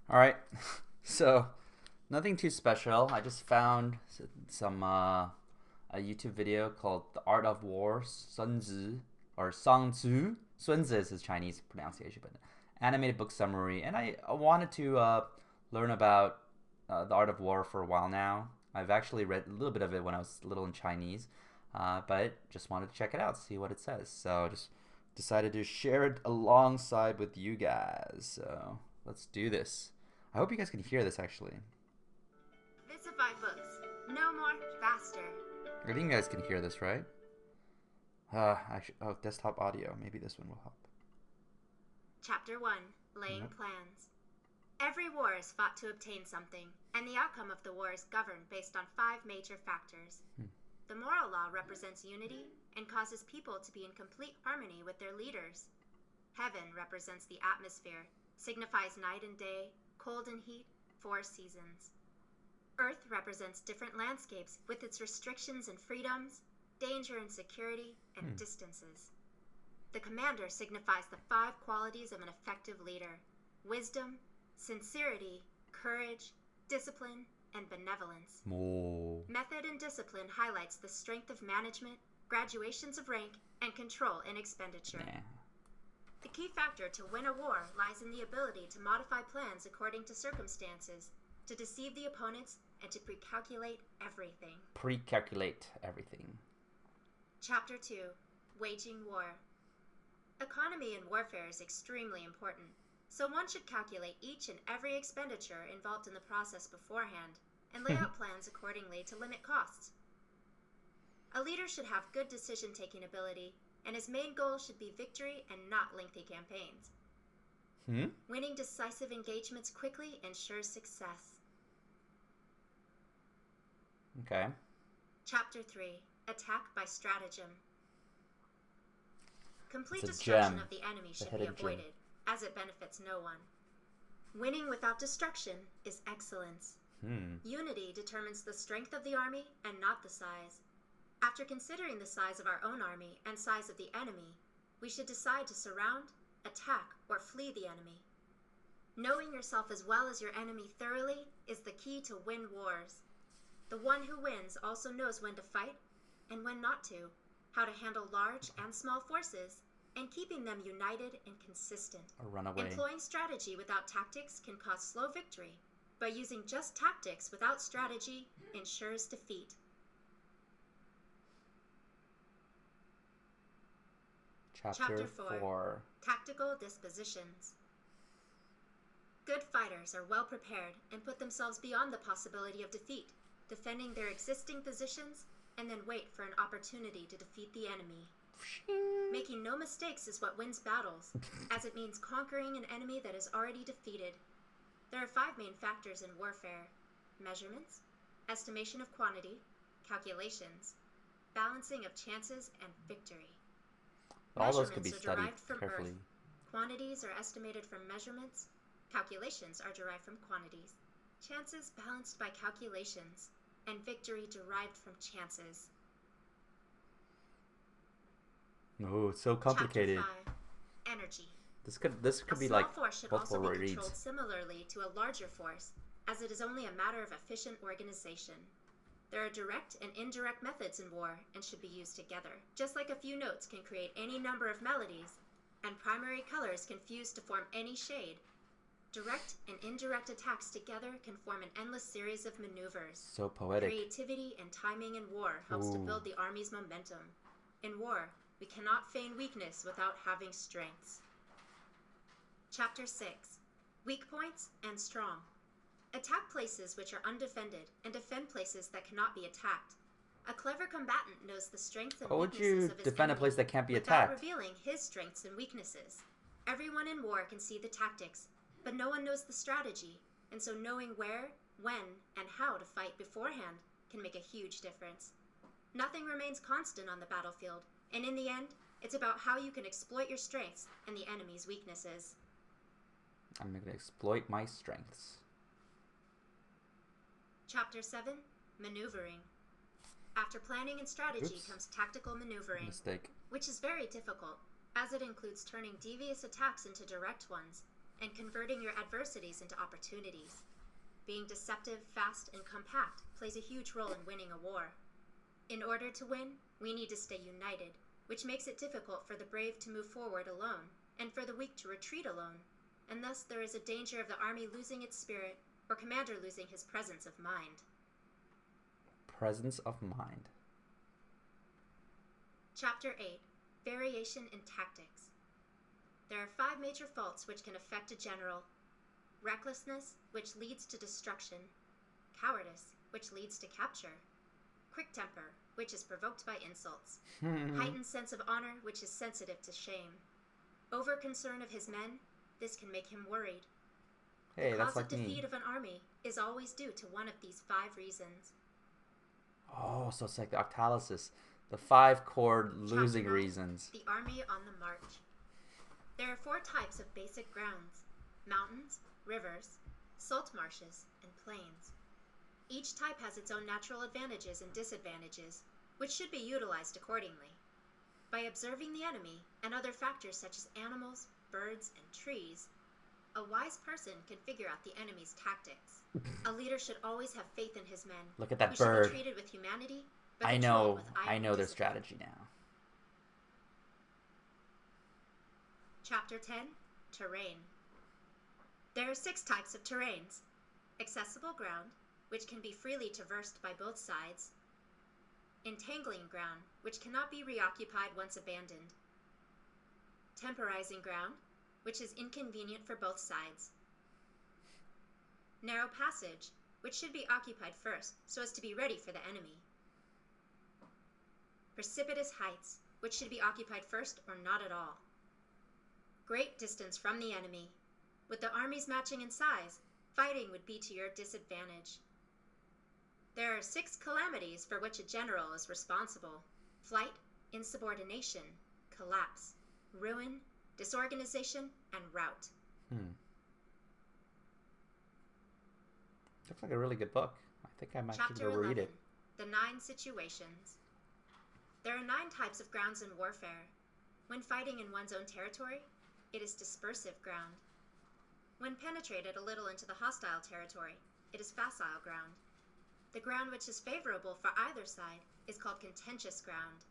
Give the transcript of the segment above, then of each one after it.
All right. So, nothing too special. I just found some a YouTube video called "The Art of War," Sun Tzu or Song Tzu. Sun Tzu is his Chinese pronunciation, but animated book summary. And I wanted to learn about the art of war for a while now. I've actually read a little bit of it when I was little in Chinese, but just wanted to check it out, see what it says. So just decided to share it alongside with you guys. So let's do this. I hope you guys can hear this actually. Visify books. No more, faster. I think you guys can hear this, right? Actually, oh, desktop audio. Maybe this one will help. Chapter 1. Laying Yep. Plans. Every war is fought to obtain something, and the outcome of the war is governed based on 5 major factors. The moral law represents unity and causes people to be in complete harmony with their leaders. Heaven represents the atmosphere, signifies night and day, cold and heat, 4 seasons. Earth represents different landscapes with its restrictions and freedoms, danger and security, and distances. The commander signifies the 5 qualities of an effective leader: wisdom, sincerity, courage, discipline, and benevolence. Oh. Method and discipline highlights the strength of management, graduations of rank, and control in expenditure. Nah. The key factor to win a war lies in the ability to modify plans according to circumstances, to deceive the opponents, and to pre-calculate everything. Pre-calculate everything. Chapter 2. Waging War. Economy in warfare is extremely important, so one should calculate each and every expenditure involved in the process beforehand, and lay out plans accordingly to limit costs. A leader should have good decision-taking ability, and his main goal should be victory and not lengthy campaigns. Winning decisive engagements quickly ensures success. Okay. Chapter 3. Attack by Stratagem. Complete It's a destruction gem. of the enemy The should be hidden gem. avoided, as it benefits no one. Winning without destruction is excellence. Unity determines the strength of the army and not the size. After considering the size of our own army and size of the enemy, we should decide to surround, attack, or flee the enemy. Knowing yourself as well as your enemy thoroughly is the key to win wars. The one who wins also knows when to fight and when not to, how to handle large and small forces, and keeping them united and consistent. A runaway. Employing strategy without tactics can cause slow victory, but using just tactics without strategy ensures defeat. Chapter 4. 4. Tactical Dispositions. Good fighters are well prepared and put themselves beyond the possibility of defeat, defending their existing positions and then wait for an opportunity to defeat the enemy. Making no mistakes is what wins battles, as it means conquering an enemy that is already defeated. There are 5 main factors in warfare: measurements, estimation of quantity, calculations, balancing of chances, and victory. All those could be Measurements are studied derived from carefully. Earth. Quantities are estimated from measurements. Calculations are derived from quantities. Chances balanced by calculations, and victory derived from chances. Oh, it's so complicated. Chapter 5. Energy. This could A be small like force should multiple also be reads. controlled similarly to a larger force, as it is only a matter of efficient organization. There are direct and indirect methods in war and should be used together. Just like a few notes can create any number of melodies, and primary colors can fuse to form any shade, direct and indirect attacks together can form an endless series of maneuvers. So poetic. Creativity and timing in war helps to build the army's momentum. In war, we cannot feign weakness without having strengths. Chapter 6. Weak points and strong. Attack places which are undefended and defend places that cannot be attacked. A clever combatant knows the strengths and How would weaknesses you of his defend a enemy place that can't be without attacked? revealing his strengths and weaknesses. Everyone in war can see the tactics, but no one knows the strategy, and so knowing where, when, and how to fight beforehand can make a huge difference. Nothing remains constant on the battlefield, and in the end, it's about how you can exploit your strengths and the enemy's weaknesses. I'm going to exploit my strengths. Chapter 7. Maneuvering. After planning and strategy Oops. comes tactical maneuvering, Mistake. which is very difficult, as it includes turning devious attacks into direct ones, and converting your adversities into opportunities. Being deceptive, fast, and compact plays a huge role in winning a war. In order to win, we need to stay united, which makes it difficult for the brave to move forward alone, and for the weak to retreat alone, and thus there is a danger of the army losing its spirit, or commander losing his presence of mind. Presence of mind. Chapter 8. Variation in Tactics. There are 5 major faults which can affect a general. Recklessness, which leads to destruction. Cowardice, which leads to capture. Quick temper, which is provoked by insults. Heightened sense of honor, which is sensitive to shame. Over concern of his men, this can make him worried. Hey, the that's cause like of defeat me. of an army is always due to one of these 5 reasons. Oh, so it's like the Octalysis. The 5 chord losing Chapter 9, reasons. The Army on the March. There are 4 types of basic grounds: mountains, rivers, salt marshes, and plains. Each type has its own natural advantages and disadvantages, which should be utilized accordingly. By observing the enemy and other factors such as animals, birds, and trees, a wise person can figure out the enemy's tactics. A leader should always have faith in his men. Look at that who bird. should be treated with humanity, but I controlled know with iron their discipline. strategy now. Chapter 10. Terrain. There are 6 types of terrains: accessible ground, which can be freely traversed by both sides; entangling ground, which cannot be reoccupied once abandoned; temporizing ground, which is inconvenient for both sides; narrow passage, which should be occupied first so as to be ready for the enemy; precipitous heights, which should be occupied first or not at all; great distance from the enemy. With the armies matching in size, fighting would be to your disadvantage. There are 6 calamities for which a general is responsible: flight, insubordination, collapse, ruin, disorganization, and rout. Looks like a really good book. I think I'm actually Chapter going to 11. read it. The 9 situations. There are 9 types of grounds in warfare. When fighting in one's own territory, it is dispersive ground. When penetrated a little into the hostile territory, it is facile ground. The ground which is favorable for either side is called contentious ground.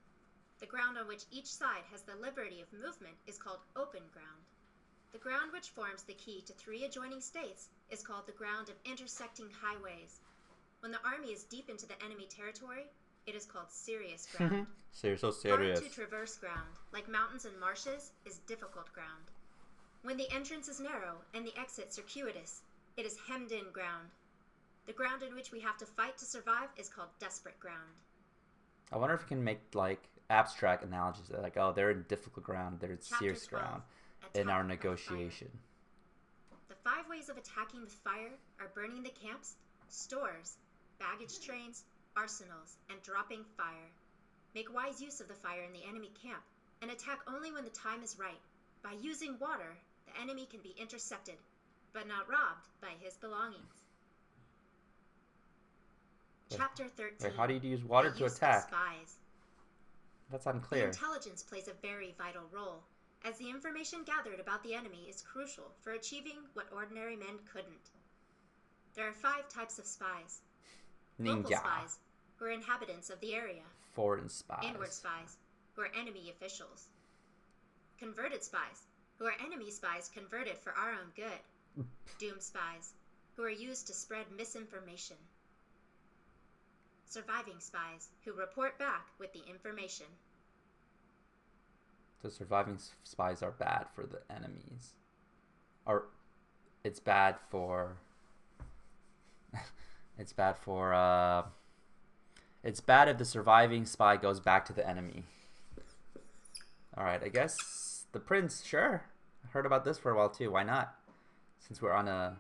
The ground on which each side has the liberty of movement is called open ground. The ground which forms the key to 3 adjoining states is called the ground of intersecting highways. When the army is deep into the enemy territory, it is called serious ground. So serious. Hard to traverse ground, like mountains and marshes, is difficult ground. When the entrance is narrow and the exit circuitous, it is hemmed-in ground. The ground in which we have to fight to survive is called desperate ground. I wonder if you can make like abstract analogies. Like, oh, they're in difficult ground, they're in Chapter serious 12, ground in our Attack by negotiation. Fire. The 5 ways of attacking with fire are burning the camps, stores, baggage trains, arsenals, and dropping fire. Make wise use of the fire in the enemy camp, and attack only when the time is right. By using water, the enemy can be intercepted, but not robbed by his belongings. Chapter 13. Wait, how do you use water The to use of attack? Spies. That's The unclear. intelligence plays a very vital role, as the information gathered about the enemy is crucial for achieving what ordinary men couldn't. There are 5 types of spies. Local Ninja. spies, who are inhabitants of the area. Foreign spies. Inward spies, who are enemy officials. Converted spies, who are enemy spies converted for our own good. Doomed spies, who are used to spread misinformation. Surviving spies, who report back with the information. The surviving spies are bad for the enemies. Or it's bad for it's bad if the surviving spy goes back to the enemy. Alright, I guess the prince, sure. I heard about this for a while too. Why not? Since we're on a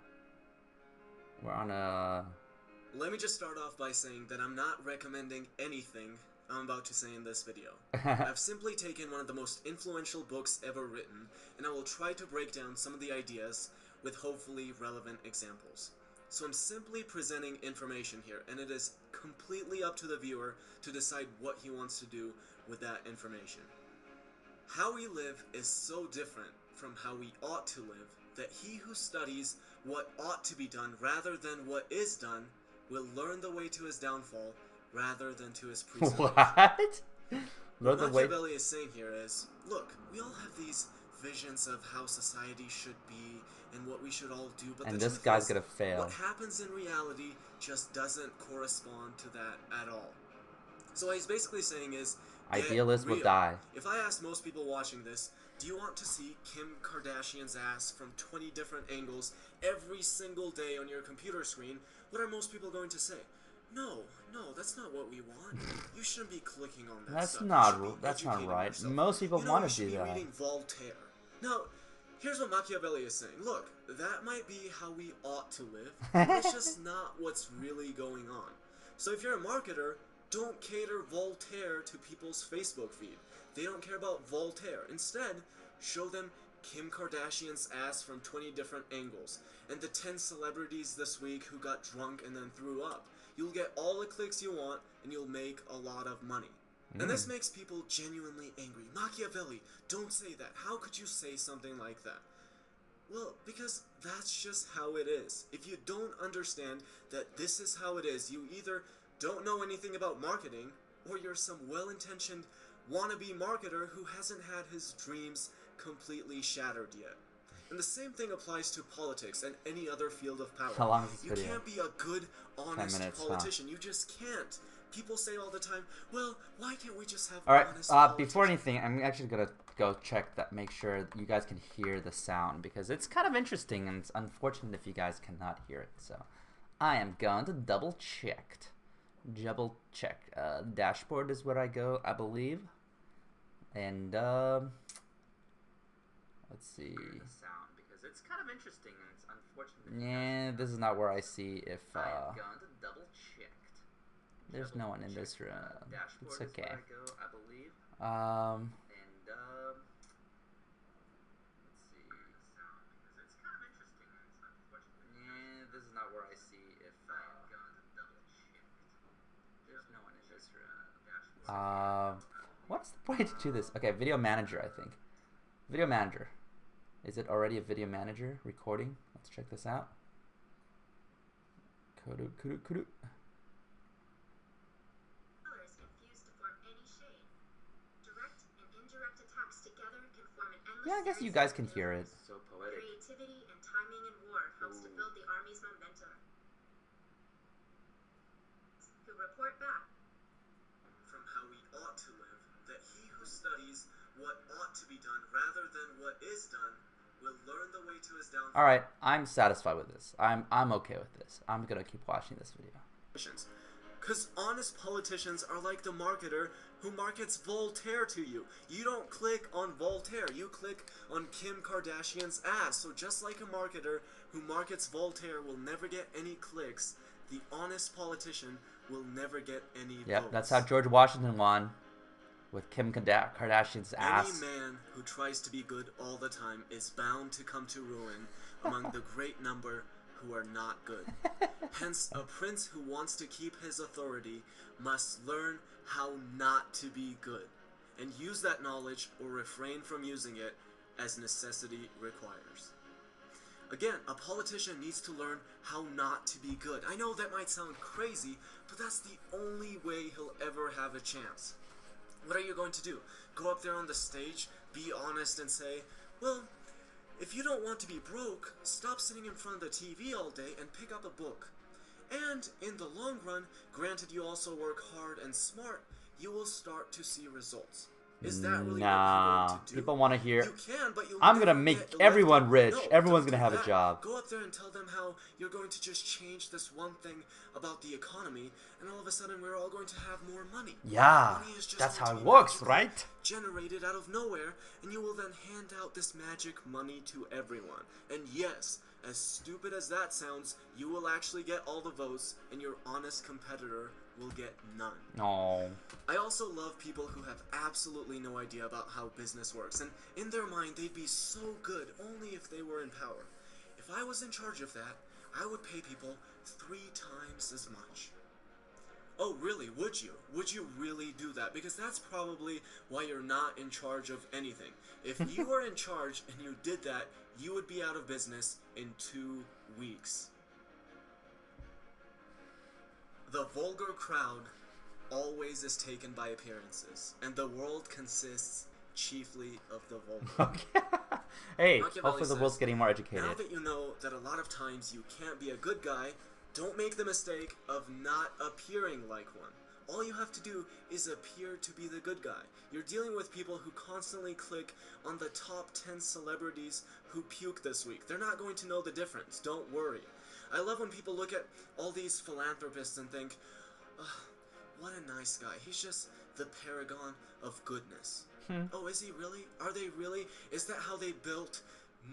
Let me just start off by saying that I'm not recommending anything I'm about to say in this video. I've simply taken one of the most influential books ever written, and I will try to break down some of the ideas with hopefully relevant examples. So I'm simply presenting information here, and it is completely up to the viewer to decide what he wants to do with that information. How we live is so different from how we ought to live, that he who studies what ought to be done rather than what is done will learn the way to his downfall rather than to his preservation. What? What Machiavelli is saying here is, look, we all have these visions of how society should be and what we should all do, but and the this truth guy's is, gonna fail. what happens in reality just doesn't correspond to that at all. So what he's basically saying is, idealists will real. die. If I asked most people watching this, do you want to see Kim Kardashian's ass from 20 different angles every single day on your computer screen, what are most people going to say? No, that's not what we want. You shouldn't be clicking on that That's stuff. that's not right. Yourself. Most people want to do that. You should be that. reading Voltaire. Now, here's what Machiavelli is saying. Look, that might be how we ought to live, but it's just not what's really going on. So if you're a marketer, don't cater Voltaire to people's Facebook feed. They don't care about Voltaire. Instead, show them Kim Kardashian's ass from 20 different angles, and the 10 celebrities this week who got drunk and then threw up. You'll get all the clicks you want, and you'll make a lot of money. And this makes people genuinely angry. Machiavelli, don't say that. How could you say something like that? Well, because that's just how it is. If you don't understand that this is how it is, you either don't know anything about marketing, or you're some well-intentioned wannabe marketer who hasn't had his dreams completely shattered yet. And the same thing applies to politics and any other field of power. How long is this you video? can't be a good, honest 10 minutes, politician. You just can't. People say all the time, well, why can't we just have Alright, honest before politicians? anything, I'm actually gonna go check that, make sure you guys can hear the sound, because it's kind of interesting, and it's unfortunate if you guys cannot hear it, so I am going to double check. Dashboard is where I go, I believe. And, let's see. Sound, because it's kind of interesting, and it's unfortunate. Yeah, this is not where I see if, I am going to double check. there's no one in this room. Dashboard It's is okay. where I go, I believe. Um, And let's see. Sound, because it's kind of interesting, and it's unfortunate. yeah, this is not where I see if, I am going to double check. there's no one in this room. What's the point to do this? Okay, video manager, I think. Video manager. Is it already a video manager recording? Let's check this out. Kudu. Colors can fuse to form any shade. Direct and indirect attacks together can form an endless Yeah, I guess you series guys of can hear it. So poetic. Creativity and timing in war helps to build the army's momentum. Who report back. From how we ought to live, that he who studies what ought to be done rather than what is done will learn the way to his downfall. All right, I'm satisfied with this. I'm okay with this. I'm gonna keep watching this video. Because honest politicians are like the marketer who markets Voltaire to you. You don't click on Voltaire, you click on Kim Kardashian's ass. So just like a marketer who markets Voltaire will never get any clicks, the honest politician will never get any Yep, votes. that's how George Washington won, with Kim Kardashian's ass. Any man who tries to be good all the time is bound to come to ruin among the great number who are not good. Hence, a prince who wants to keep his authority must learn how not to be good, and use that knowledge or refrain from using it as necessity requires. Again, a politician needs to learn how not to be good. I know that might sound crazy, but that's the only way he'll ever have a chance. What are you going to do? Go up there on the stage, be honest, and say, well, if you don't want to be broke, stop sitting in front of the TV all day and pick up a book. And in the long run, granted you also work hard and smart, you will start to see results. Is that really what you're Nah, going to do? people want to hear. You can, but you'll I'm never gonna make get everyone elected. rich. No, Everyone's don't gonna do have a that. job. Go up there and tell them how you're going to just change this one thing about the economy, and all of a sudden we're all going to have more money. Yeah, Money is just that's going how to it be works, magically right? generated out of nowhere, and you will then hand out this magic money to everyone. And yes, as stupid as that sounds, you will actually get all the votes, and your honest competitor will get none. No. I also love people who have absolutely no idea about how business works, and in their mind they'd be so good only if they were in power. If I was in charge of that, I would pay people 3 times as much. Oh, really? Would you? Would you really do that? Because that's probably why you're not in charge of anything. If you were in charge and you did that, you would be out of business in 2 weeks. The vulgar crowd always is taken by appearances, and the world consists chiefly of the vulgar. Okay. Hey, Machiavelli hopefully the world's says, getting more educated. now that you know that a lot of times you can't be a good guy, don't make the mistake of not appearing like one. All you have to do is appear to be the good guy. You're dealing with people who constantly click on the top 10 celebrities who puke this week. They're not going to know the difference. Don't worry. I love when people look at all these philanthropists and think, what a nice guy. He's just the paragon of goodness. Oh, is he really? Are they really? Is that how they built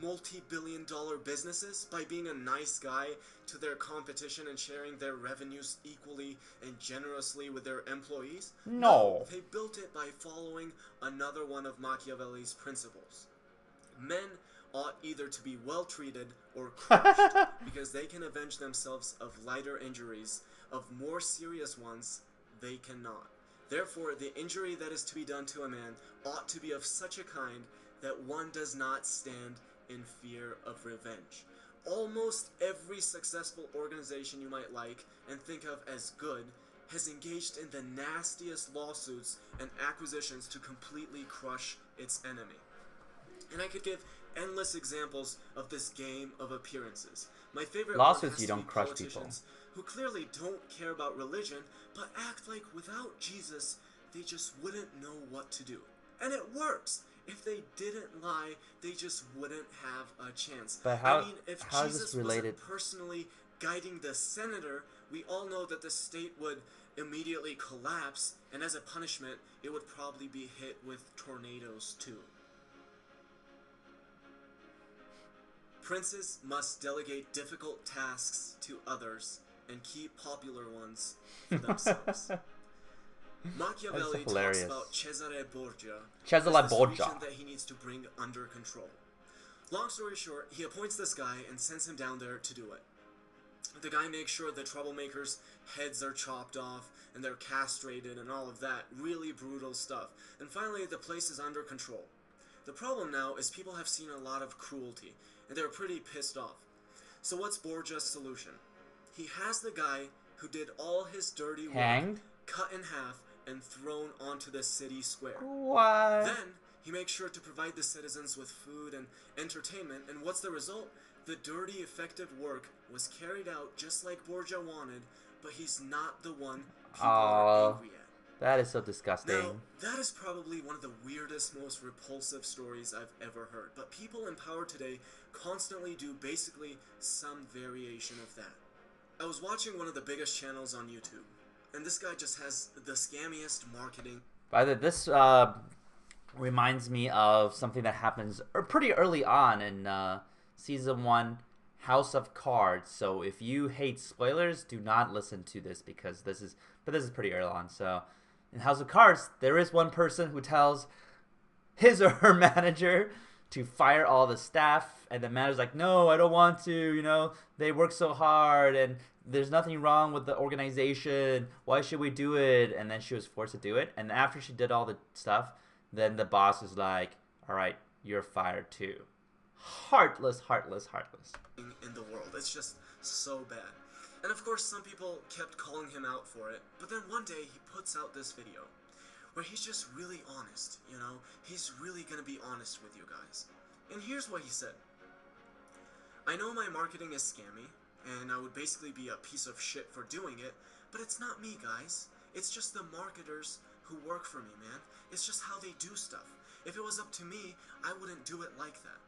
multi-billion-dollar businesses? By being a nice guy to their competition and sharing their revenues equally and generously with their employees? No. They built it by following another one of Machiavelli's principles. Men ought either to be well treated or crushed because they can avenge themselves of lighter injuries. Of more serious ones, they cannot. Therefore, the injury that is to be done to a man ought to be of such a kind that one does not stand in fear of revenge. Almost every successful organization you might like and think of as good has engaged in the nastiest lawsuits and acquisitions to completely crush its enemy. And I could give endless examples of this game of appearances. My favorite Lawsuits, one has you to don't be crush politicians who clearly don't care about religion, but act like without Jesus, they just wouldn't know what to do. And it works! If they didn't lie, they just wouldn't have a chance. But how- I mean, if how is this Jesus related? wasn't personally guiding the senator, we all know that the state would immediately collapse, and as a punishment, it would probably be hit with tornadoes too. Princes must delegate difficult tasks to others and keep popular ones for themselves. Machiavelli talks hilarious. about Cesare Borgia Cesare as this Borgia. region that he needs to bring under control. Long story short, he appoints this guy and sends him down there to do it. The guy makes sure the troublemakers' heads are chopped off and they're castrated and all of that. Really brutal stuff. And finally, the place is under control. The problem now is people have seen a lot of cruelty, and they're pretty pissed off. So what's Borgia's solution? He has the guy who did all his dirty work Hanged? cut in half and thrown onto the city square. What? Then, he makes sure to provide the citizens with food and entertainment, and what's the result? The dirty, effective work was carried out just like Borgia wanted, but he's not the one people are angry at. That is so disgusting. Now, that is probably one of the weirdest, most repulsive stories I've ever heard, but people in power today constantly do basically some variation of that. I was watching one of the biggest channels on YouTube, and this guy just has the scammiest marketing. By the way, this reminds me of something that happens pretty early on in Season 1, House of Cards. So if you hate spoilers, do not listen to this because this is pretty early on. So in House of Cards, there is one person who tells his or her manager to fire all the staff, and the manager's like, no, I don't want to, you know, they work so hard, and there's nothing wrong with the organization, why should we do it? And then she was forced to do it, and after she did all the stuff, then the boss is like, all right, you're fired too. Heartless, heartless, heartless. In the world. It's just so bad. And of course, some people kept calling him out for it, but then one day he puts out this video where he's just really honest, you know? He's really gonna be honest with you guys. And here's what he said. I know my marketing is scammy, and I would basically be a piece of shit for doing it, but it's not me, guys. It's just the marketers who work for me, man. It's just how they do stuff. If it was up to me, I wouldn't do it like that.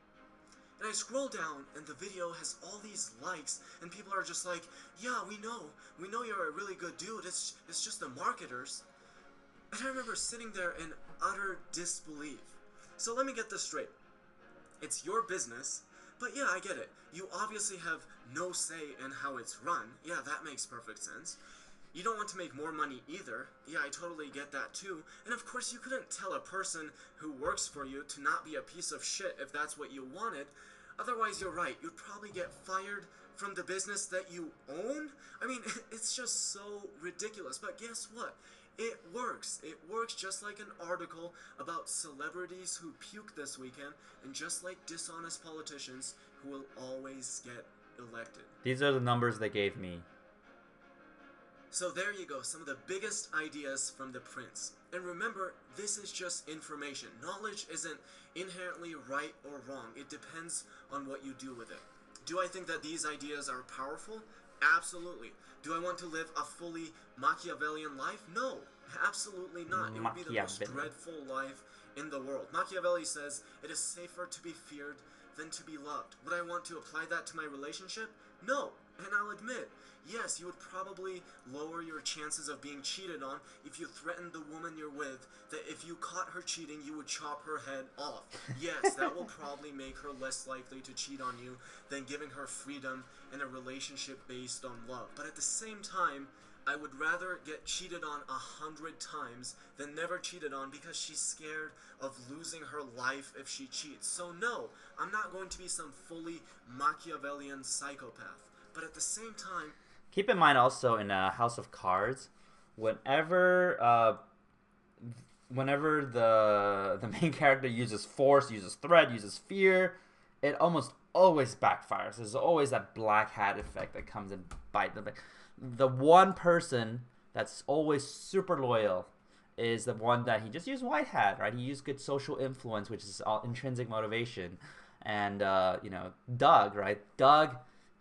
And I scroll down, and the video has all these likes, and people are just like, yeah, we know you're a really good dude, it's just the marketers. And I remember sitting there in utter disbelief. So let me get this straight. It's your business, but yeah, I get it. You obviously have no say in how it's run. Yeah, that makes perfect sense. You don't want to make more money either. Yeah, I totally get that too. And of course, you couldn't tell a person who works for you to not be a piece of shit if that's what you wanted. Otherwise, you're right, you'd probably get fired from the business that you own. I mean, it's just so ridiculous. But guess what? It works. It works just like an article about celebrities who puke this weekend, and just like dishonest politicians who will always get elected. These are the numbers they gave me. So there you go, some of the biggest ideas from the prince. And remember, this is just information. Knowledge isn't inherently right or wrong. It depends on what you do with it. Do I think that these ideas are powerful? Absolutely. Do I want to live a fully Machiavellian life? No, absolutely not. It would be the most dreadful life in the world. Machiavelli says, it is safer to be feared than to be loved. Would I want to apply that to my relationship? No. And I'll admit, yes, you would probably lower your chances of being cheated on if you threatened the woman you're with that if you caught her cheating, you would chop her head off. Yes, that will probably make her less likely to cheat on you than giving her freedom in a relationship based on love. But at the same time, I would rather get cheated on 100 times than never cheated on because she's scared of losing her life if she cheats. So no, I'm not going to be some fully Machiavellian psychopath. But at the same time, keep in mind also in House of Cards, whenever the main character uses force, uses threat, uses fear, it almost always backfires. There's always that black hat effect that comes and bite them. The one person that's always super loyal is the one that he just used white hat, right? He used good social influence, which is all intrinsic motivation. And Doug, right?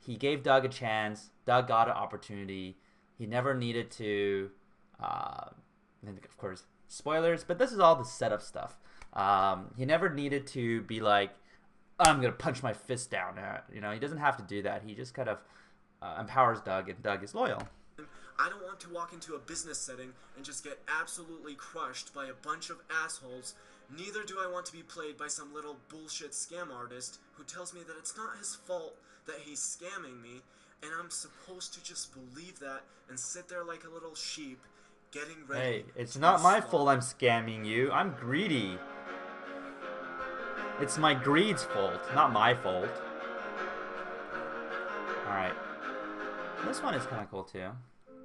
He gave Doug a chance. Doug got an opportunity. He never needed to, and of course, spoilers, but this is all the setup stuff. He never needed to be like, I'm going to punch my fist down. He doesn't have to do that. He just kind of empowers Doug, and Doug is loyal. I don't want to walk into a business setting and just get absolutely crushed by a bunch of assholes. Neither do I want to be played by some little bullshit scam artist who tells me that it's not his fault that he's scamming me, and I'm supposed to just believe that and sit there like a little sheep getting ready. Hey, it's not my fault I'm scamming you. I'm greedy. It's my greed's fault, not my fault. Alright. This one is kind of cool too.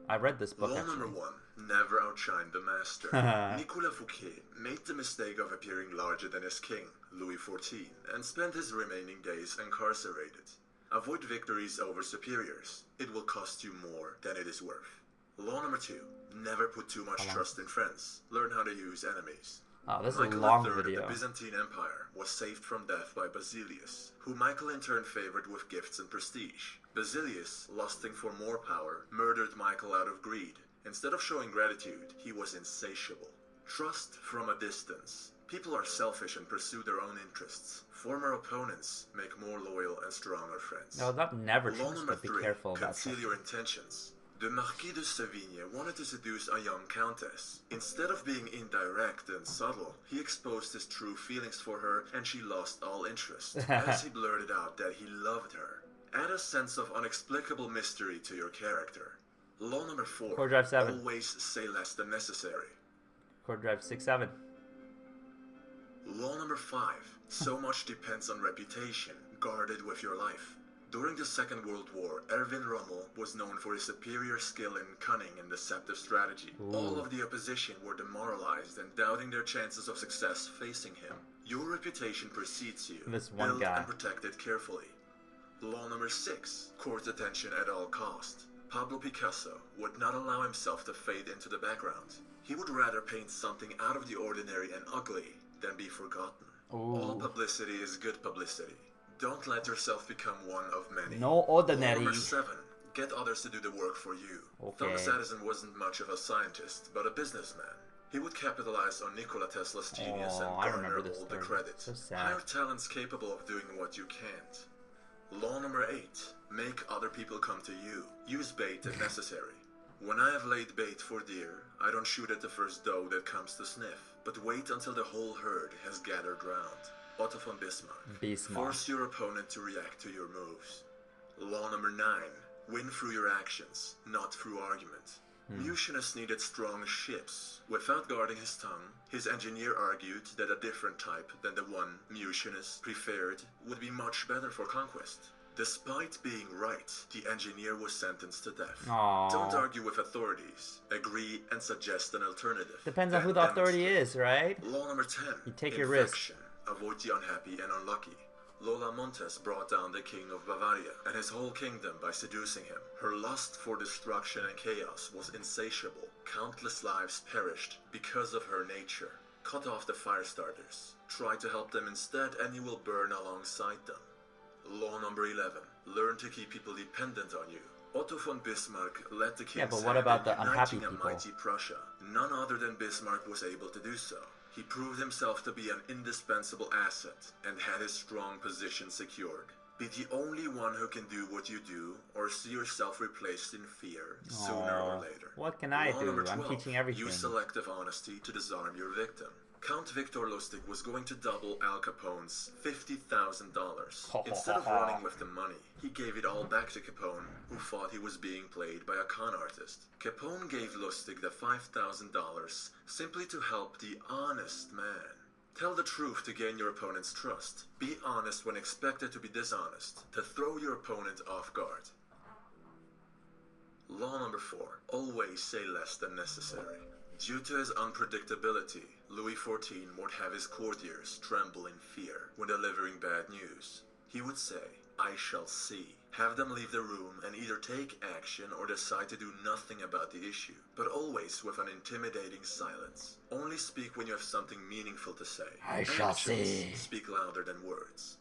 I read this book Law actually. number 1. Never outshine the master. Nicolas Fouquet made the mistake of appearing larger than his king, Louis XIV, and spent his remaining days incarcerated. Avoid victories over superiors. It will cost you more than it is worth. Law number 2. Never put too much trust in friends. Learn how to use enemies. Oh, this is Michael a long III video. of the Byzantine Empire was saved from death by Basilius, who Michael in turn favored with gifts and prestige. Basilius, lusting for more power, murdered Michael out of greed. Instead of showing gratitude, he was insatiable. Trust from a distance. People are selfish and pursue their own interests. Former opponents make more loyal and stronger friends. No, that never Law trust, number but be 3. careful about Conceal that. your intentions. The Marquis de Sévigné wanted to seduce a young countess. Instead of being indirect and subtle, he exposed his true feelings for her, and she lost all interest, as he blurted out that he loved her. Add a sense of inexplicable mystery to your character. Law number 4. Core Drive 7. Always say less than necessary. Core Drive 6-7. Law number 5. So much depends on reputation. Guard it with your life. During the Second World War, Erwin Rommel was known for his superior skill in cunning and deceptive strategy. Ooh. All of the opposition were demoralized and doubting their chances of success facing him. Your reputation precedes you. This one Build guy. and protect it carefully. Law number 6. Court attention at all cost. Pablo Picasso would not allow himself to fade into the background. He would rather paint something out of the ordinary and ugly than be forgotten. Ooh. All publicity is good publicity. Don't let yourself become one of many. No Law ordinary. number 7. Get others to do the work for you. Okay. Thomas Edison wasn't much of a scientist, but a businessman. He would capitalize on Nikola Tesla's genius Oh, I and remember garner this all the story. credit. So sad. Hire talents capable of doing what you can't. Law number 8. Make other people come to you. Use bait if necessary. When I have laid bait for deer, I don't shoot at the first doe that comes to sniff, but wait until the whole herd has gathered round. Otto von Bismarck. Bismarck. Force your opponent to react to your moves. Law number 9. Win through your actions, not through argument. Mucius needed strong ships. Without guarding his tongue, his engineer argued that a different type than the one Mucius preferred would be much better for conquest. Despite being right, the engineer was sentenced to death. Aww. Don't argue with authorities. Agree and suggest an alternative. Depends on who the authority is, right? Law number 10. You take your risk. Infection. Avoid the unhappy and unlucky. Lola Montes brought down the king of Bavaria and his whole kingdom by seducing him. Her lust for destruction and chaos was insatiable. Countless lives perished because of her nature. Cut off the fire starters. Try to help them instead and you will burn alongside them. Law number 11. Learn to keep people dependent on you. Otto von Bismarck led the king's Yeah, but what about the unhappy uniting people? a mighty Prussia. None other than Bismarck was able to do so. He proved himself to be an indispensable asset and had his strong position secured. Be the only one who can do what you do or see yourself replaced in fear sooner or later. What can I Law do? number I'm 12. teaching everything. Use selective honesty to disarm your victim. Count Victor Lustig was going to double Al Capone's $50,000. Instead of running with the money, he gave it all back to Capone, who thought he was being played by a con artist. Capone gave Lustig the $5,000 simply to help the honest man. Tell the truth to gain your opponent's trust. Be honest when expected to be dishonest, to throw your opponent off guard. Law number 4. Always say less than necessary. Due to his unpredictability, Louis XIV would have his courtiers tremble in fear when delivering bad news. He would say, "I shall see." Have them leave the room and either take action or decide to do nothing about the issue, but always with an intimidating silence. Only speak when you have something meaningful to say. I shall Actions see. speak louder than words.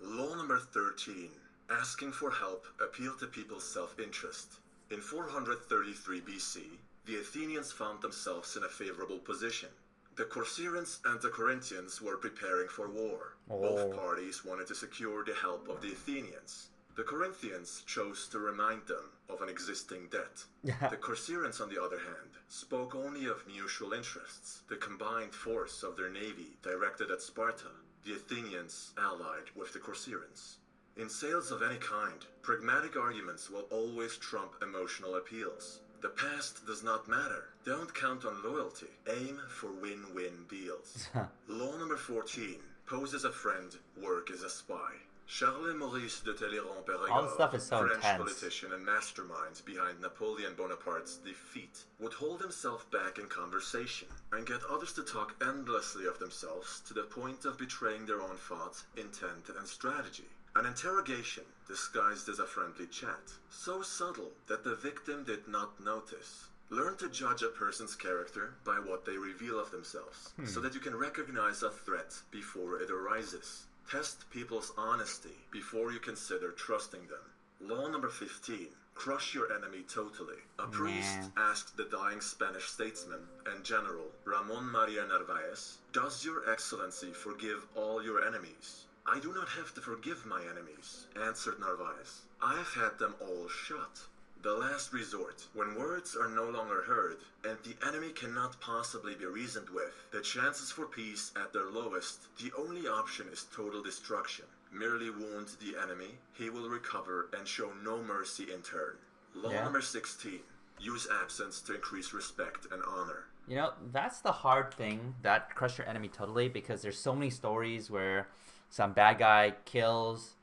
Law number 13. Asking for help appealed to people's self-interest. In 433 BC, the Athenians found themselves in a favorable position. The Corcyraeans and the Corinthians were preparing for war. Both parties wanted to secure the help of the Athenians. The Corinthians chose to remind them of an existing debt. The Corcyraeans, on the other hand, spoke only of mutual interests, the combined force of their navy directed at Sparta, the Athenians allied with the Corcyraeans. In sales of any kind, pragmatic arguments will always trump emotional appeals. The past does not matter. Don't count on loyalty. Aim for win-win deals. Law number 14. Pose as a friend, work as a spy. Charles Maurice de Talleyrand-Périgord, All this stuff is so French intense. politician and mastermind behind Napoleon Bonaparte's defeat, would hold himself back in conversation and get others to talk endlessly of themselves to the point of betraying their own thought, intent, and strategy. An interrogation disguised as a friendly chat, so subtle that the victim did not notice. Learn to judge a person's character by what they reveal of themselves, so that you can recognize a threat before it arises. Test people's honesty before you consider trusting them. Law number 15. Crush your enemy totally. A priest asked the dying Spanish statesman and general Ramon Maria Narvaez, "Does your excellency forgive all your enemies?" "I do not have to forgive my enemies," answered Narvaez. "I have had them all shot." The last resort, when words are no longer heard and the enemy cannot possibly be reasoned with, the chances for peace at their lowest, the only option is total destruction. Merely wound the enemy, he will recover and show no mercy in turn. Law number 16. Use absence to increase respect and honor. You know, that's the hard thing, that crush your enemy totally, because there's so many stories where some bad guy kills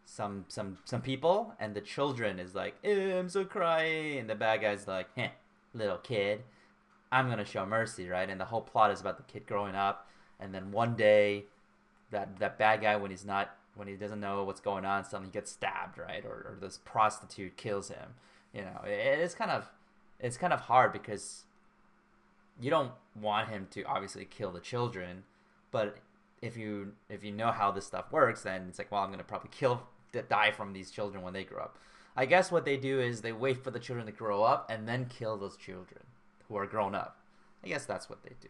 some people, and the children is like, I'm so crying, and the bad guy's like, little kid, I'm gonna show mercy, right? And the whole plot is about the kid growing up, and then one day, that bad guy, when he doesn't know what's going on, suddenly gets stabbed, right? Or this prostitute kills him. You know, it's kind of hard because you don't want him to obviously kill the children, but if you know how this stuff works, then it's like, well, I'm gonna probably die from these children when they grow up. I guess what they do is they wait for the children to grow up and then kill those children who are grown up. I guess that's what they do.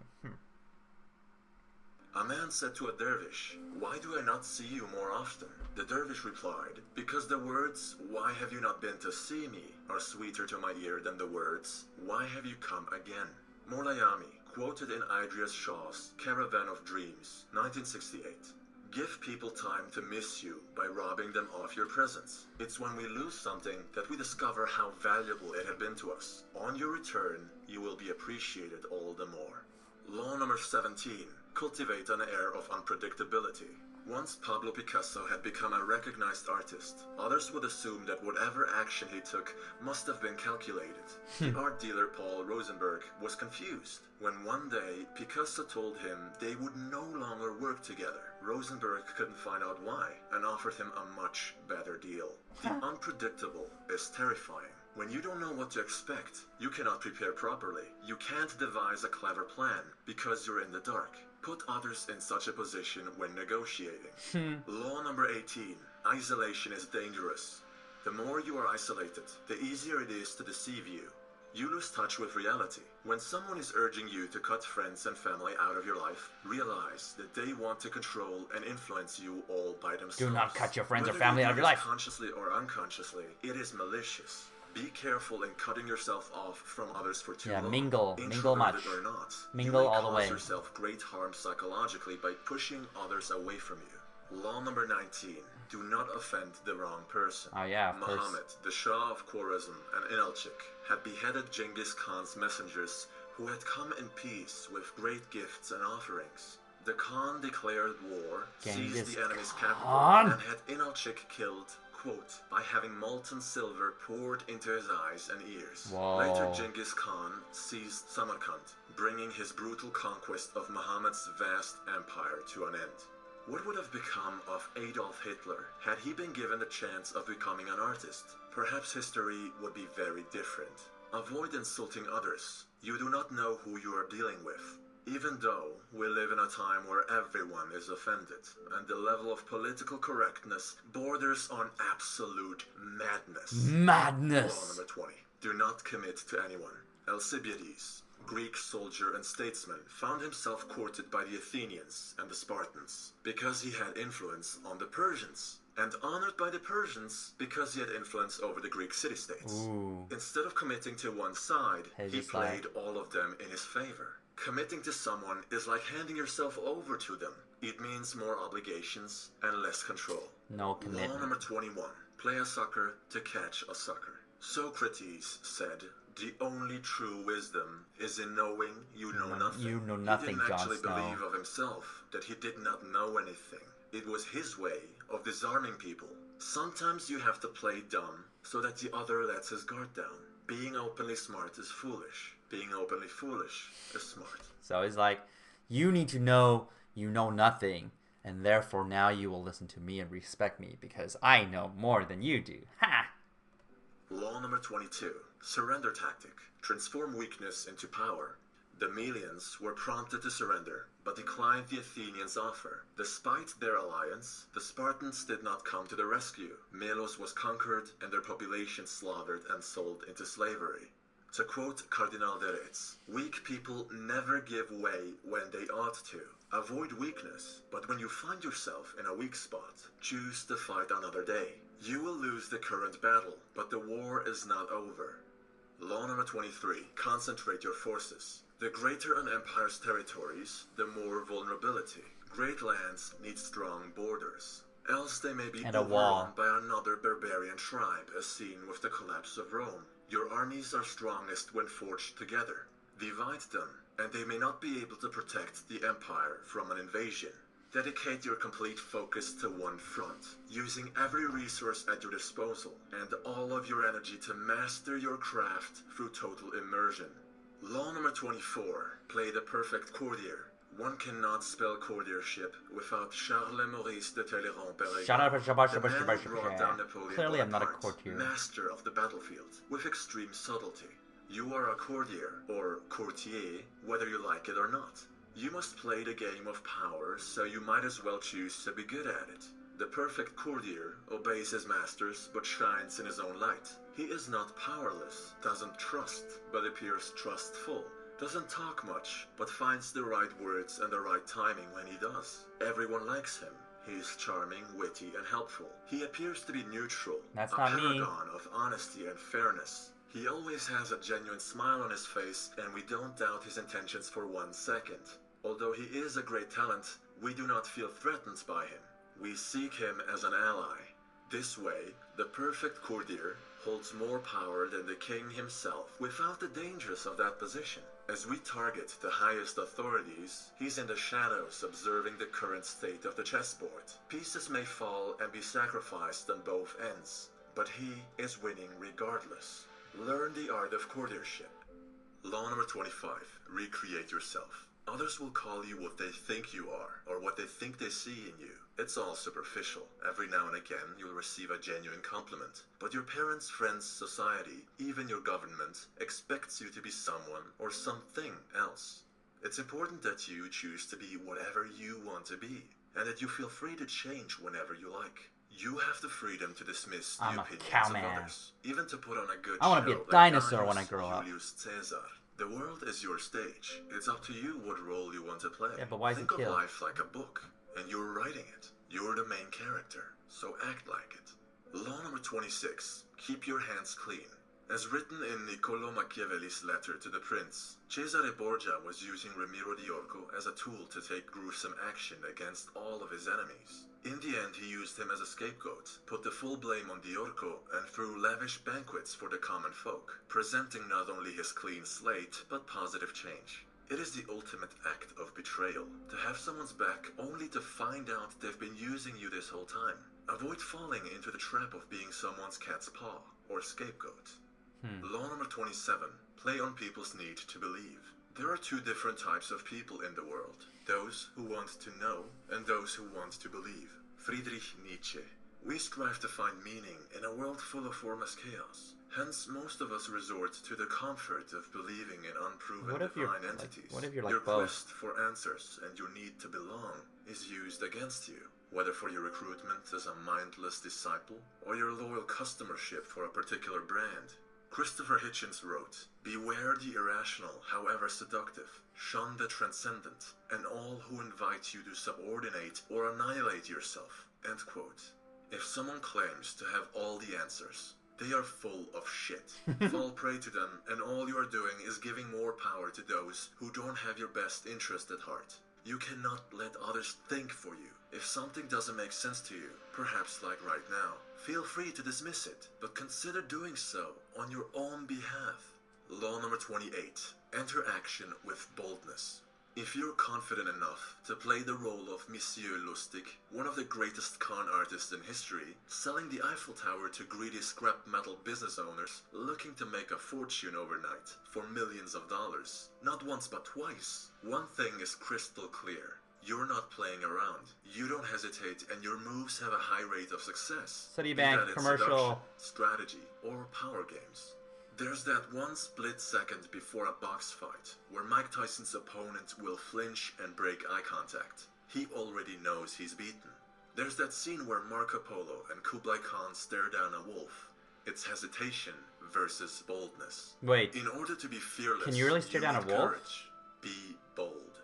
A man said to a dervish, "Why do I not see you more often?" The dervish replied, "Because the words, 'Why have you not been to see me?' are sweeter to my ear than the words, 'Why have you come again?'" Morlayami, quoted in Idries Shaw's Caravan of Dreams, 1968. Give people time to miss you by robbing them of your presence. It's when we lose something that we discover how valuable it had been to us. On your return, you will be appreciated all the more. Law number 17. Cultivate an air of unpredictability. Once Pablo Picasso had become a recognized artist, others would assume that whatever action he took must have been calculated. The art dealer Paul Rosenberg was confused when one day Picasso told him they would no longer work together. Rosenberg couldn't find out why and offered him a much better deal. The unpredictable is terrifying. When you don't know what to expect, you cannot prepare properly. You can't devise a clever plan because you're in the dark. Put others in such a position when negotiating. Law number 18. Isolation is dangerous. The more you are isolated, the easier it is to deceive you. You lose touch with reality. When someone is urging you to cut friends and family out of your life, realize that they want to control and influence you all by themselves. Do not cut your friends or Whether family you out of do your this life. consciously or unconsciously, it is malicious. Be careful in cutting yourself off from others for too long. Mingle much. Introverted or not, Mingle you may all the cause way. yourself great harm psychologically by pushing others away from you. Law number 19. Do not offend the wrong person. Oh yeah, of course. Muhammad, the Shah of Khwarezm and Inalchik, had beheaded Genghis Khan's messengers who had come in peace with great gifts and offerings. The Khan declared war, Genghis seized the enemy's capital, Khan. and had Inalchik killed, quote, by having molten silver poured into his eyes and ears. Whoa. Later, Genghis Khan seized Samarkand, bringing his brutal conquest of Muhammad's vast empire to an end. What would have become of Adolf Hitler had he been given the chance of becoming an artist? Perhaps history would be very different. Avoid insulting others. You do not know who you are dealing with. Even though we live in a time where everyone is offended, and the level of political correctness borders on absolute madness. Law Madness. number 20. Do not commit to anyone. Alcibiades, Greek soldier and statesman, found himself courted by the Athenians and the Spartans because he had influence on the Persians, and honored by the Persians because he had influence over the Greek city-states. Ooh. Instead of committing to one side, he His played side. all of them in his favor. Committing to someone is like handing yourself over to them. It means more obligations and less control. No Law commitment. number 21. Play a sucker to catch a sucker. Socrates said, the only true wisdom is in knowing you know nothing. You know nothing, He didn't Jon actually Snow. believe of himself that he did not know anything. It was his way of disarming people. Sometimes you have to play dumb so that the other lets his guard down. Being openly smart is foolish. Being openly foolish is smart. So he's like, you need to know you know nothing, and therefore now you will listen to me and respect me because I know more than you do. Ha! Law number 22. Surrender tactic. Transform weakness into power. The Melians were prompted to surrender, but declined the Athenians' offer. Despite their alliance, the Spartans did not come to the rescue. Melos was conquered and their population slaughtered and sold into slavery. To quote Cardinal de Retz, weak people never give way when they ought to. Avoid weakness, but when you find yourself in a weak spot, choose to fight another day. You will lose the current battle, but the war is not over. Law number 23. Concentrate your forces. The greater an empire's territories, the more vulnerability. Great lands need strong borders, else they may be And a wall. overrun by another barbarian tribe, as seen with the collapse of Rome. Your armies are strongest when forged together. Divide them, and they may not be able to protect the empire from an invasion. Dedicate your complete focus to one front, using every resource at your disposal, and all of your energy to master your craft through total immersion. Law number 24. Play the perfect courtier. One cannot spell courtiership without Charles Maurice de Talleyrand-Bérégout. Shut up, The man who brought down Napoleon Clearly I'm not a Bonaparte, courtier. master of the battlefield, with extreme subtlety. You are a courtier, or courtier, whether you like it or not. You must play the game of power, so you might as well choose to be good at it. The perfect courtier obeys his masters, but shines in his own light. He is not powerless, doesn't trust, but appears trustful. Doesn't talk much, but finds the right words and the right timing when he does. Everyone likes him. He is charming, witty, and helpful. He appears to be neutral, That's a not me. paragon of honesty and fairness. He always has a genuine smile on his face, and we don't doubt his intentions for 1 second. Although he is a great talent, we do not feel threatened by him. We seek him as an ally. This way, the perfect courtier holds more power than the king himself without the dangers of that position. As we target the highest authorities, he's in the shadows observing the current state of the chessboard. Pieces may fall and be sacrificed on both ends, but he is winning regardless. Learn the art of courtiership. Law number 25. Recreate yourself. Others will call you what they think you are, or what they think they see in you. It's all superficial. Every now and again, you'll receive a genuine compliment. But your parents, friends, society, even your government, expects you to be someone or something else. It's important that you choose to be whatever you want to be, and that you feel free to change whenever you like. You have the freedom to dismiss the I'm a opinions cowman. of others, even to put on a good I want to be show a like dinosaur when I Gaius grow up. Julius Caesar. The world is your stage. It's up to you what role you want to play. Yeah, but why is he Think of killed? life like a book, and you're writing it. You're the main character, so act like it. Law number 26. Keep your hands clean. As written in Niccolò Machiavelli's letter to the prince, Cesare Borgia was using Ramiro di Orco as a tool to take gruesome action against all of his enemies. In the end, he used him as a scapegoat, put the full blame on di Orco, and threw lavish banquets for the common folk, presenting not only his clean slate, but positive change. It is the ultimate act of betrayal, to have someone's back only to find out they've been using you this whole time. Avoid falling into the trap of being someone's cat's paw, or scapegoat. Law number 27. Play on people's need to believe. There are two different types of people in the world. Those who want to know, and those who want to believe. Friedrich Nietzsche. We strive to find meaning in a world full of formless chaos. Hence, most of us resort to the comfort of believing in unproven divine entities. What if you're like your both? quest for answers and your need to belong is used against you, whether for your recruitment as a mindless disciple or your loyal customership for a particular brand. Christopher Hitchens wrote, "Beware the irrational, however seductive. Shun the transcendent, and all who invite you to subordinate or annihilate yourself." End quote. If someone claims to have all the answers, they are full of shit. Fall prey to them, and all you are doing is giving more power to those who don't have your best interest at heart. You cannot let others think for you. If something doesn't make sense to you, perhaps like right now, feel free to dismiss it, but consider doing so on your own behalf. Law number 28. Enter action with boldness. If you're confident enough to play the role of Monsieur Lustig, one of the greatest con artists in history, selling the Eiffel Tower to greedy scrap metal business owners looking to make a fortune overnight for millions of dollars, not once but twice, one thing is crystal clear. You're not playing around. You don't hesitate, and your moves have a high rate of success. Citibank commercial. Strategy, or power games. There's that one split second before a box fight where Mike Tyson's opponent will flinch and break eye contact. He already knows he's beaten. There's that scene where Marco Polo and Kublai Khan stare down a wolf. It's hesitation versus boldness. Wait, In order to be fearless, can you really stare down a need wolf? courage. Be bold.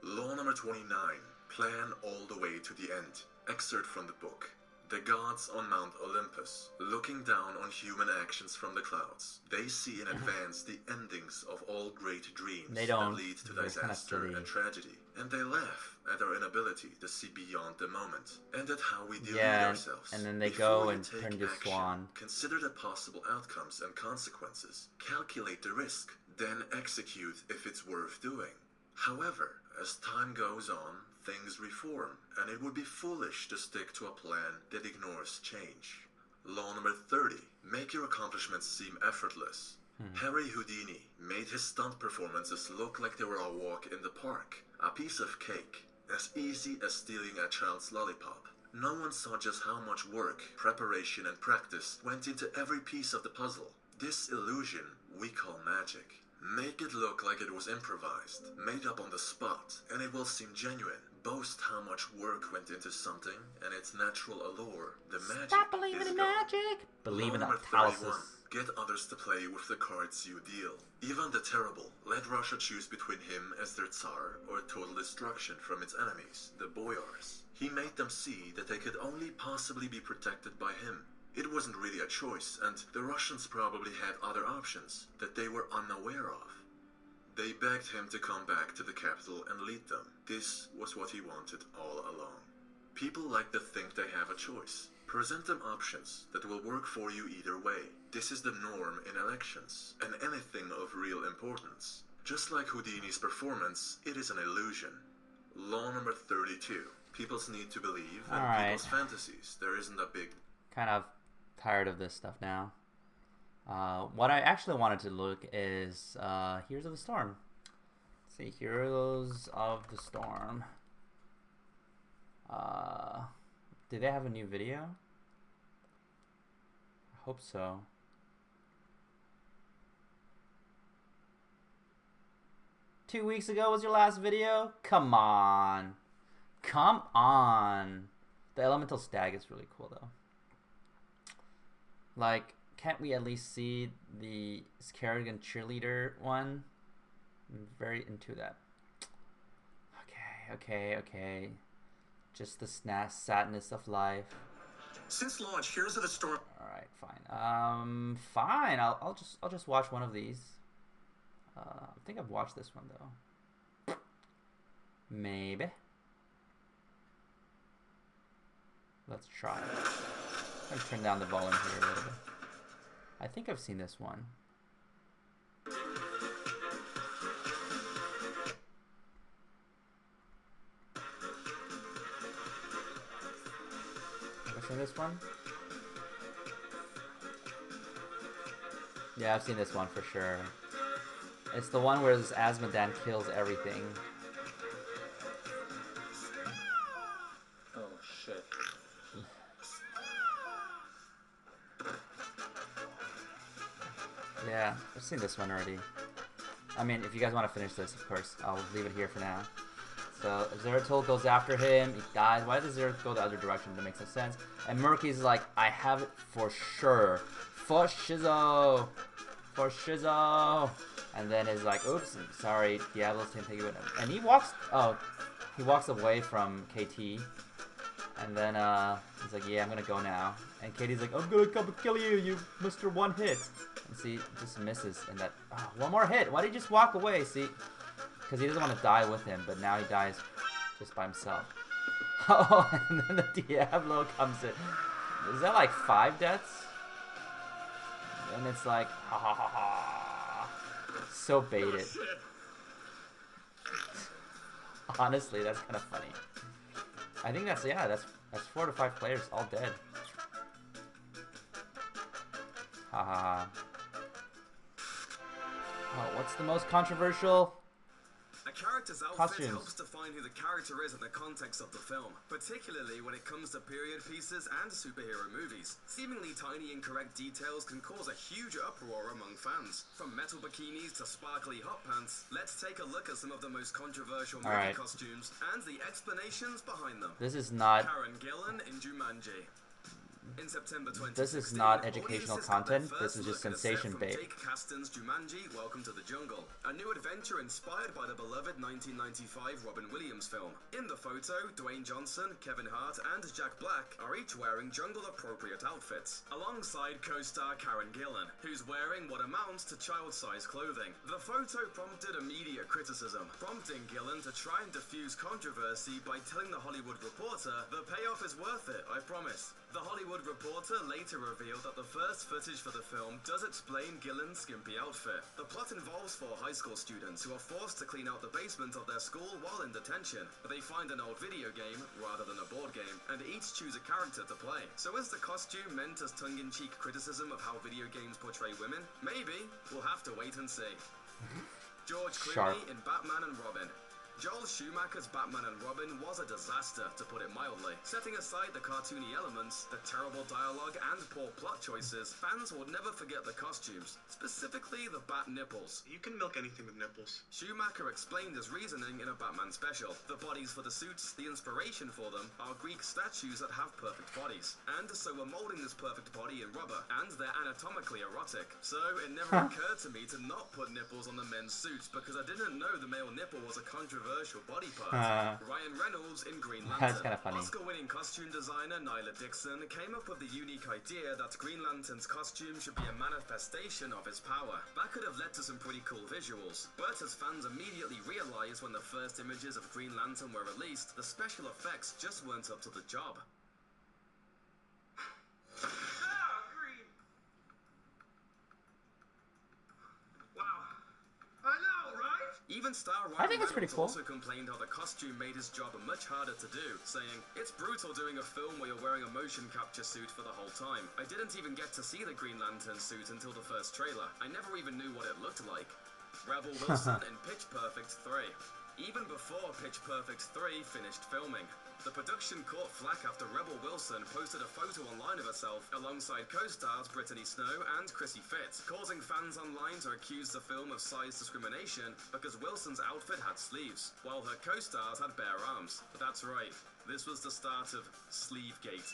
Law number 29. Plan all the way to the end. Excerpt from the book. The gods on Mount Olympus, looking down on human actions from the clouds, they see in advance the endings of all great dreams They that don't. lead to They're kinda disaster silly. and tragedy, and they laugh at our inability to see beyond the moment, and at how we delude Yeah, ourselves. and then they Before go you and take turn into action, swan. Consider the possible outcomes and consequences, calculate the risk, then execute if it's worth doing. However, as time goes on, things reform, and it would be foolish to stick to a plan that ignores change. Law number 30. Make your accomplishments seem effortless. Harry Houdini made his stunt performances look like they were a walk in the park, a piece of cake, as easy as stealing a child's lollipop. No one saw just how much work, preparation, and practice went into every piece of the puzzle. This illusion we call magic. Make it look like it was improvised, made up on the spot, and it will seem genuine. Boast how much work went into something and its natural allure. The magic Stop believing is in gone. magic. Believe in Law number Octalysis. 31. Get others to play with the cards you deal. Ivan the Terrible let Russia choose between him as their Tsar or total destruction from its enemies, the Boyars. He made them see that they could only possibly be protected by him. It wasn't really a choice, and the Russians probably had other options that they were unaware of. They begged him to come back to the capital and lead them. This was what he wanted all along. People like to think they have a choice. Present them options that will work for you either way. This is the norm in elections, and anything of real importance. Just like Houdini's performance, it is an illusion. Law number 32. People's need to believe, and Alright. people's fantasies. There isn't a big... Kind of tired of this stuff now. What I actually wanted to look is Heroes of the Storm. Let's see, Heroes of the Storm. Did they have a new video? I hope so. Two weeks ago was your last video? Come on. Come on. The Elemental Stag is really cool though. Like, can't we at least see the Scarrigan cheerleader one? I'm very into that. Okay. Just the sadness of life. Since launch, Heroes of the Storm. All right, fine. Fine. I'll just watch one of these. I think I've watched this one though. Maybe. Let's try it. I'm gonna turn down the volume here a little bit. I think I've seen this one. Have I seen this one? Yeah, I've seen this one for sure. It's the one where this Asmodan kills everything. Oh shit. Yeah, I've seen this one already. I mean, if you guys want to finish this, of course, I'll leave it here for now. So, Zeratul goes after him, he dies. Why does Zeratul go the other direction? That makes no sense. And Murky's like, I have it for sure. For Shizzo! For Shizzo! And then is like, oops, sorry, Diablos can't take it with him. And he walks away from KT. And then he's like, yeah, I'm gonna go now. And Katie's like, I'm gonna come and kill you, you Mr. One Hit. And see, just misses. And that, one more hit. Why did he just walk away? See, because he doesn't want to die with him, but now he dies just by himself. Oh, and then the Diablo comes in. Is that like 5 deaths? And it's like, ha ha ha ha. So baited. Honestly, that's kind of funny. I think that's 4 to 5 players all dead. Ha ha ha. Oh, what's the most controversial? A character's outfit Costumes. helps define who the character is in the context of the film, particularly when it comes to period pieces and superhero movies. Seemingly tiny incorrect details can cause a huge uproar among fans. From metal bikinis to sparkly hot pants, let's take a look at some of the most controversial movie Alright. costumes and the explanations behind them. This is not. Karen Gillan in Jumanji. In September 2016, This is not educational audiences got their content. first This is just look at a set sensation from bait. Jake Kasdan's Jumanji: Welcome to the Jungle, a new adventure inspired by the beloved 1995 Robin Williams film. In the photo, Dwayne Johnson, Kevin Hart, and Jack Black are each wearing jungle-appropriate outfits, alongside co-star Karen Gillan, who's wearing what amounts to child-size clothing. The photo prompted immediate criticism, prompting Gillan to try and diffuse controversy by telling The Hollywood Reporter, "The payoff is worth it, I promise." The Hollywood Reporter later revealed that the first footage for the film does explain Gillan's skimpy outfit. The plot involves 4 high school students who are forced to clean out the basement of their school while in detention. They find an old video game rather than a board game, and each choose a character to play. So is the costume meant as tongue-in-cheek criticism of how video games portray women? Maybe. We'll have to wait and see. George Clooney in Batman and Robin. Joel Schumacher's Batman and Robin was a disaster, to put it mildly. Setting aside the cartoony elements, the terrible dialogue, and poor plot choices, fans will never forget the costumes, specifically the bat nipples. You can milk anything with nipples. Schumacher explained his reasoning in a Batman special. The bodies for the suits, the inspiration for them, are Greek statues that have perfect bodies. And so we're molding this perfect body in rubber, and they're anatomically erotic. So it never occurred to me to not put nipples on the men's suits, because I didn't know the male nipple was a controversial controversial body part, Ryan Reynolds in Green Lantern. That's kind of funny. Oscar-winning costume designer Nyla Dixon came up with the unique idea that Green Lantern's costume should be a manifestation of his power. That could have led to some pretty cool visuals, but as fans immediately realized when the first images of Green Lantern were released, the special effects just weren't up to the job. Green. Wow. I know, right? Even star Ryan I think it's pretty Reynolds cool. also complained how the costume made his job much harder to do, saying, "It's brutal doing a film where you're wearing a motion capture suit for the whole time. I didn't even get to see the Green Lantern suit until the first trailer. I never even knew what it looked like." Rebel Wilson in Pitch Perfect 3. Even before Pitch Perfect 3 finished filming, the production caught flack after Rebel Wilson posted a photo online of herself alongside co-stars Brittany Snow and Chrissy Fitz, causing fans online to accuse the film of size discrimination because Wilson's outfit had sleeves, while her co-stars had bare arms. But that's right, this was the start of Sleevegate.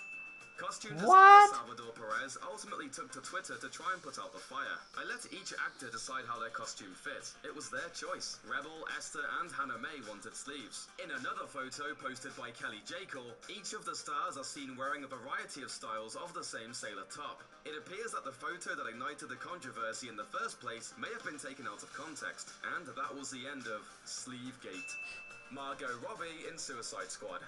Costume designer What? Salvador Perez ultimately took to Twitter to try and put out the fire. "I let each actor decide how their costume fit. It was their choice. Rebel, Esther, and Hannah May wanted sleeves." In another photo posted by Kelly Jekyll, each of the stars are seen wearing a variety of styles of the same sailor top. It appears that the photo that ignited the controversy in the first place may have been taken out of context, and that was the end of Sleevegate. Margot Robbie in Suicide Squad.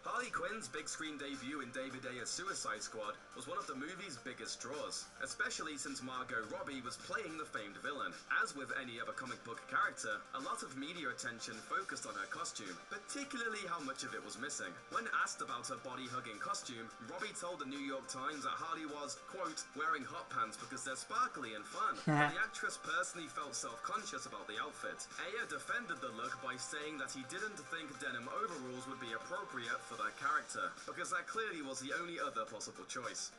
Harley Quinn's big screen debut in David Ayer's Suicide Squad was one of the movie's biggest draws, especially since Margot Robbie was playing the famed villain. As with any other comic book character, a lot of media attention focused on her costume, particularly how much of it was missing. When asked about her body-hugging costume, Robbie told the New York Times that Harley was, quote, "wearing hot pants because they're sparkly and fun." But the actress personally felt self-conscious about the outfit. Ayer defended the look by saying that he didn't think denim overalls would be appropriate for their character, because that clearly was the only other possible choice.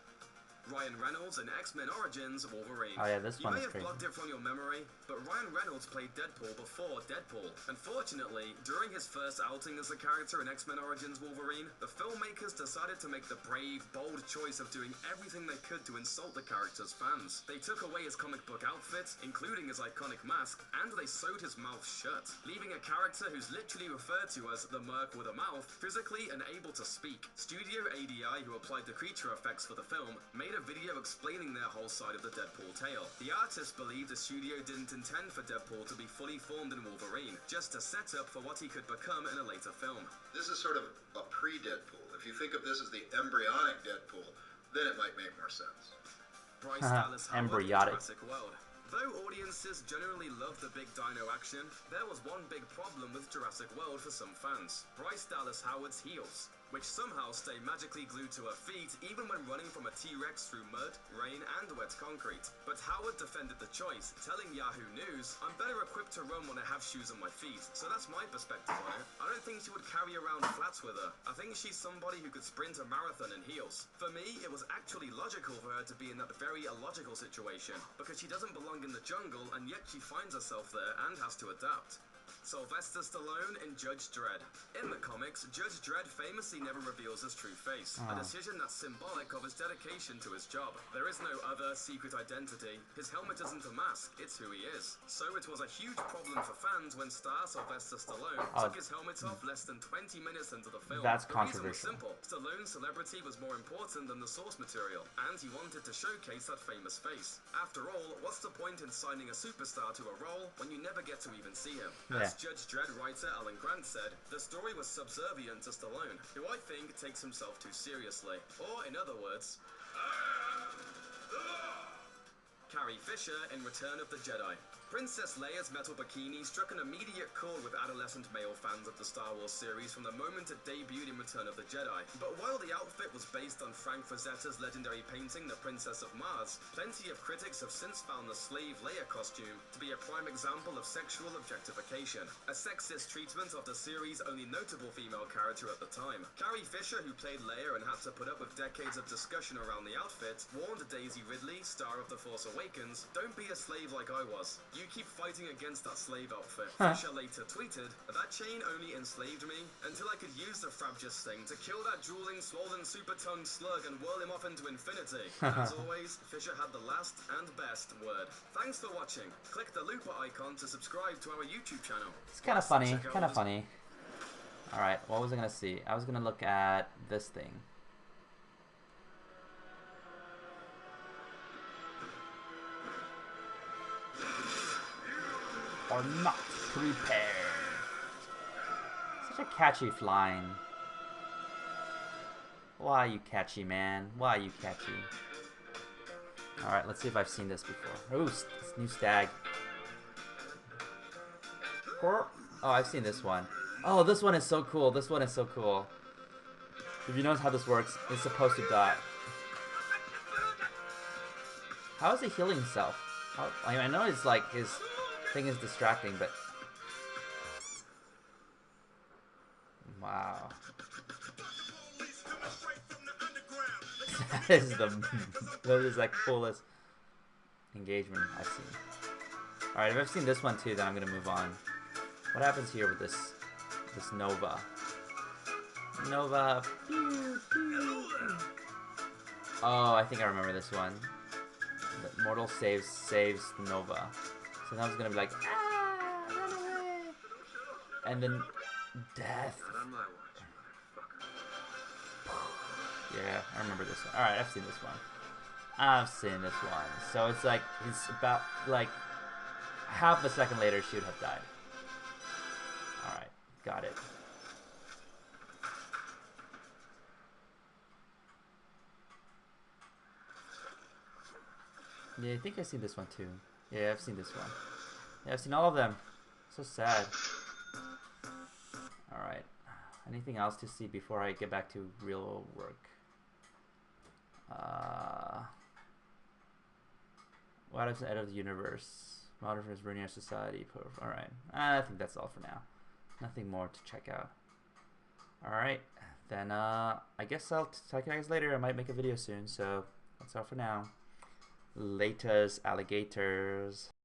Ryan Reynolds in X-Men Origins Wolverine. Oh yeah, this You one may is have crazy. blocked it from your memory, but Ryan Reynolds played Deadpool before Deadpool. Unfortunately, during his first outing as a character in X-Men Origins Wolverine, the filmmakers decided to make the brave, bold choice of doing everything they could to insult the character's fans. They took away his comic book outfit, including his iconic mask, and they sewed his mouth shut, leaving a character who's literally referred to as the Merc with a mouth, physically unable to speak. Studio ADI, who applied the creature effects for the film, made a video explaining their whole side of the Deadpool tale. The artists believed the studio didn't intend for Deadpool to be fully formed in Wolverine, just a setup for what he could become in a later film. This is sort of a pre-Deadpool. If you think of this as the embryonic Deadpool, then it might make more sense. Bryce Dallas Howard in Embryonic. Jurassic World. Though audiences generally love the big dino action, there was one big problem with Jurassic World for some fans: Bryce Dallas Howard's heels, which somehow stay magically glued to her feet even when running from a T-Rex through mud, rain, and wet concrete. But Howard defended the choice, telling Yahoo News, "I'm better equipped to run when I have shoes on my feet, so that's my perspective on it. I don't think she would carry around flats with her. I think she's somebody who could sprint a marathon in heels." For me, it was actually logical for her to be in that very illogical situation, because she doesn't belong in the jungle, and yet she finds herself there and has to adapt. Sylvester Stallone in Judge Dredd. In the comics, Judge Dredd famously never reveals his true face, a decision that's symbolic of his dedication to his job. There is no other secret identity. His helmet isn't a mask, it's who he is. So it was a huge problem for fans when star Sylvester Stallone took his helmet off less than 20 minutes into the film. That's The reason was controversial. simple. Stallone's celebrity was more important than the source material, and he wanted to showcase that famous face. After all, what's the point in signing a superstar to a role when you never get to even see him? As Judge Dredd writer Alan Grant said, the story was subservient to Stallone, who I think takes himself too seriously. Or, in other words, Carrie Fisher in Return of the Jedi. Princess Leia's metal bikini struck an immediate chord with adolescent male fans of the Star Wars series from the moment it debuted in Return of the Jedi. But while the outfit was based on Frank Frazetta's legendary painting The Princess of Mars, plenty of critics have since found the slave Leia costume to be a prime example of sexual objectification, a sexist treatment of the series' only notable female character at the time. Carrie Fisher, who played Leia and had to put up with decades of discussion around the outfit, warned Daisy Ridley, star of The Force Awakens, "Don't be a slave like I was. You keep fighting against that slave outfit. Fisher later tweeted, that chain only enslaved me until I could use the frabjous thing to kill that drooling, swollen, super-tongued slug and whirl him off into infinity. As always, Fisher had the last and best word. Thanks for watching. Click the looper icon to subscribe to our YouTube channel. It's kind of funny, kind of funny. Alright, what was I going to see? I was going to look at this thing. Are not prepared. Such a catchy line. Why are you catchy, man? Why are you catchy? Alright, let's see if I've seen this before. Ooh, this new stag. Oh, I've seen this one. Oh, this one is so cool. This one is so cool. If you notice how this works, it's supposed to die. How is he healing himself? I mean, I know it's like his thing is distracting, but wow. That is the coolest engagement I've seen. Alright, if I've seen this one too, then I'm gonna move on. What happens here with this Nova? Nova. Oh, I think I remember this one. The Mortal saves Nova. So now it's gonna be like, ah, run away. And then death. Yeah, I remember this one. Alright, I've seen this one. I've seen this one. So it's like, it's about, like, half a second later she would have died. Alright, got it. Yeah, I think I've seen this one too. Yeah, I've seen this one. Yeah, I've seen all of them. So sad. Alright. Anything else to see before I get back to real work? What is the end of the universe? Modern is ruining our society. Alright. I think that's all for now. Nothing more to check out. Alright. Then, I guess I'll talk to you guys later. I might make a video soon. So, that's all for now. Latest alligators.